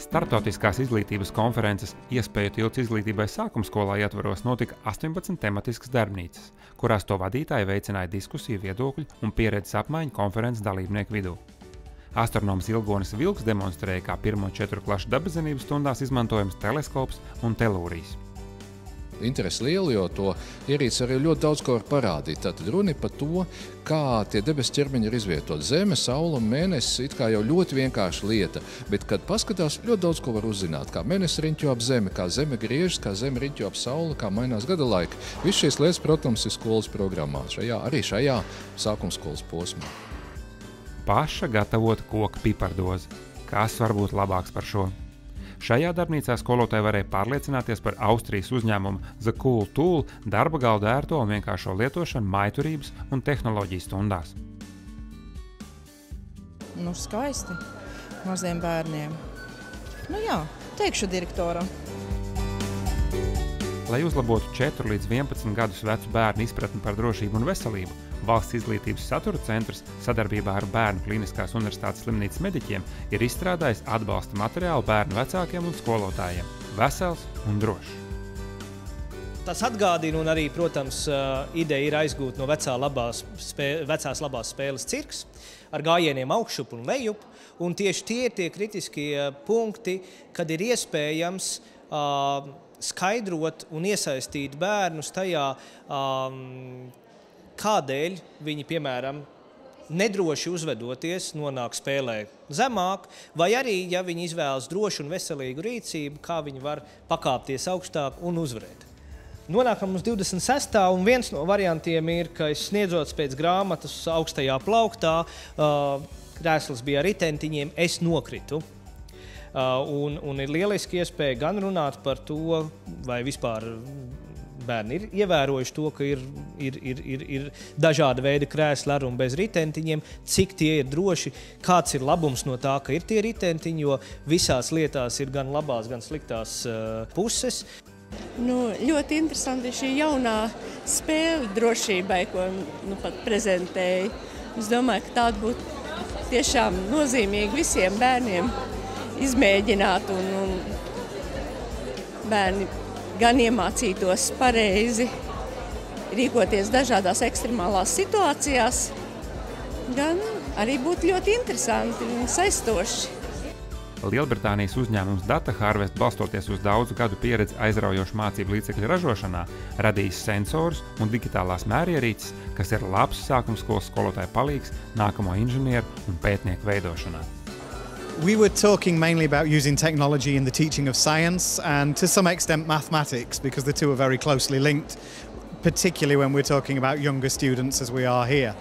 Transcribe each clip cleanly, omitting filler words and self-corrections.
Starptautiskās izglītības konferences Iespēju tilts izglītībai sākumskolā ietvaros notika 18 tematiskas darbnīcas, kurās to vadītāji veicināja diskusiju, viedokļu un pieredzes apmaiņu konferences dalībnieku vidū. Astronoms Ilgonis Vilks demonstrēja, kā 1.4. klašu dabaszinības stundās izmantojams teleskops un telūrijs. Interesi liela, jo to ierīci arī ļoti daudz ko var parādīt. Tātad runa ir par to, kā tie debesu ķermeņi ir izvietoti. Zeme, saule un mēnesis it kā jau ļoti vienkārša lieta, bet, kad paskatās, ļoti daudz ko var uzzināt. Kā mēnesis riņķo ap zemi, kā zeme griežas, kā zeme riņķo ap sauli, kā mainās gada laika. Viss šīs lietas, protams, ir skolas programmā, arī šajā sākumskolas posmā. Paša gatavota koka pipardoze. Kas var būt labāks par šo? Šajā darbnīcā skolotāji varēja pārliecināties par Austrijas uzņēmumu The Cool Tool darba galda ērto un vienkāršo lietošanu maiturības un tehnoloģiju stundās. Skaisti maziem bērniem. Teikšu direktoram. Lai uzlabotu 4 līdz 11 gadus vecu bērnu izpratni par drošību un veselību, Valsts izglītības satura centrs sadarbībā ar Bērnu Kliniskās universitātes slimnīcas mediķiem ir izstrādājis atbalsta materiālu bērnu vecākiem un skolotājiem – vesels un drošs. Tas atgādina un arī, protams, ideja ir aizgūt no vecās labās spēles cirks ar gājieniem augšup un lejup, un tieši tie ir tie kritiskie punkti, kad ir iespējams skaidrot un iesaistīt bērnus tajā, kādēļ viņi, piemēram, nedroši uzvedoties, nonāk spēlē zemāk, vai arī, ja viņi izvēlas drošu un veselīgu rīcību, kā viņi var pakāpties augstāk un uzvarēt. Nonākam uz 26. un viens no variantiem ir, ka es sniedzot pēc grāmatas augstajā plauktā, krēsls bija ar ritentiņiem, es nokritu. Un ir lieliski iespēja gan runāt par to, vai vispār bērni ir ievērojuši to, ka ir dažāda veida krēsli ar un bez ritentiņiem, cik tie ir droši, kāds ir labums no tā, ka ir tie ritentiņi, jo visās lietās ir gan labās, gan sliktās puses. Ļoti interesanti šī jaunā spēle drošībai, ko pat prezentēja. Es domāju, ka tāda būtu tiešām nozīmīga visiem bērniem izmēģināt un bērni gan iemācītos pareizi rīkoties dažādās ekstremālās situācijās, gan arī būtu ļoti interesanti un saistoši. Lielbritānijas uzņēmums Data Harvest, balstoties uz daudzu gadu pieredzi aizraujošu mācību līdzekļu ražošanā, radījis sensorus un digitālās mērierīces, kas ir labs sākumskolas skolotāju palīgs nākamo inženieru un pētnieku veidošanā. We were talking mainly about using technology in the teaching of science and to some extent mathematics, because the two are very closely linked, particularly when we're talking about younger students as we are here.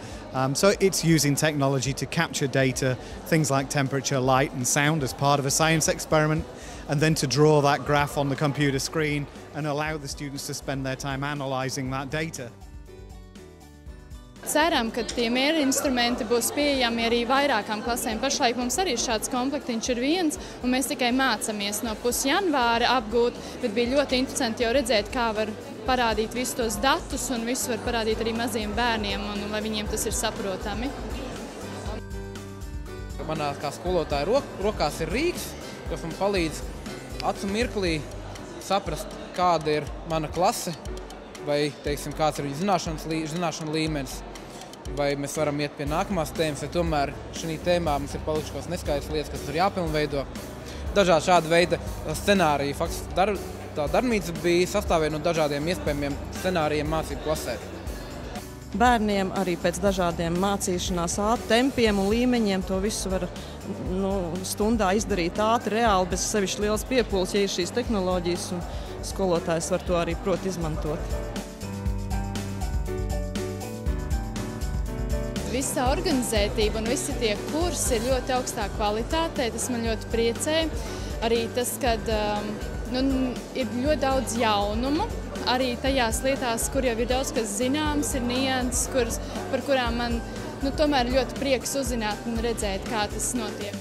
So it's using technology to capture data, things like temperature, light and sound as part of a science experiment, and then to draw that graph on the computer screen and allow the students to spend their time analysing that data. Ceram, ka tie mērinstrumenti būs pieejami arī vairākām klasēm. Pašlaik mums arī šāds komplektiņš ir viens, un mēs tikai mācamies no pusjanvāra apgūt, bet bija ļoti interesanti jau redzēt, kā var parādīt visus tos datus, un visu var parādīt arī maziem bērniem, un lai viņiem tas ir saprotami. Manā kā skolotāja rokās ir rīks, kas man palīdz acu mirklī saprast, kāda ir mana klase, vai, teiksim, kāds ir viņa zināšanu līmenis, vai mēs varam iet pie nākamās tēmas, vai tomēr šī tēmā mums ir palikušas kādas neskaidras lietas, kas ir jāpilnveido. Dažādi šāda veida scenāriji. Faktiski tā darbnīca bija sastāvēta no dažādiem iespējamiem scenārijiem mācību klasē. Bērniem arī pēc dažādiem mācīšanās tempiem un līmeņiem to visu var stundā izdarīt ātri, reāli, bez sevišķi liels piepūles, ja ir šīs tehnoloģijas, un skolotājs var to arī prot izmantot. Visa organizētība un visi tie kursi ir ļoti augstā kvalitātē, tas man ļoti priecē. Arī tas, kad ir ļoti daudz jaunumu, arī tajās lietās, kur jau ir daudz kas zināms, ir nianses, par kurām man tomēr ļoti prieks uzzināt un redzēt, kā tas notiek.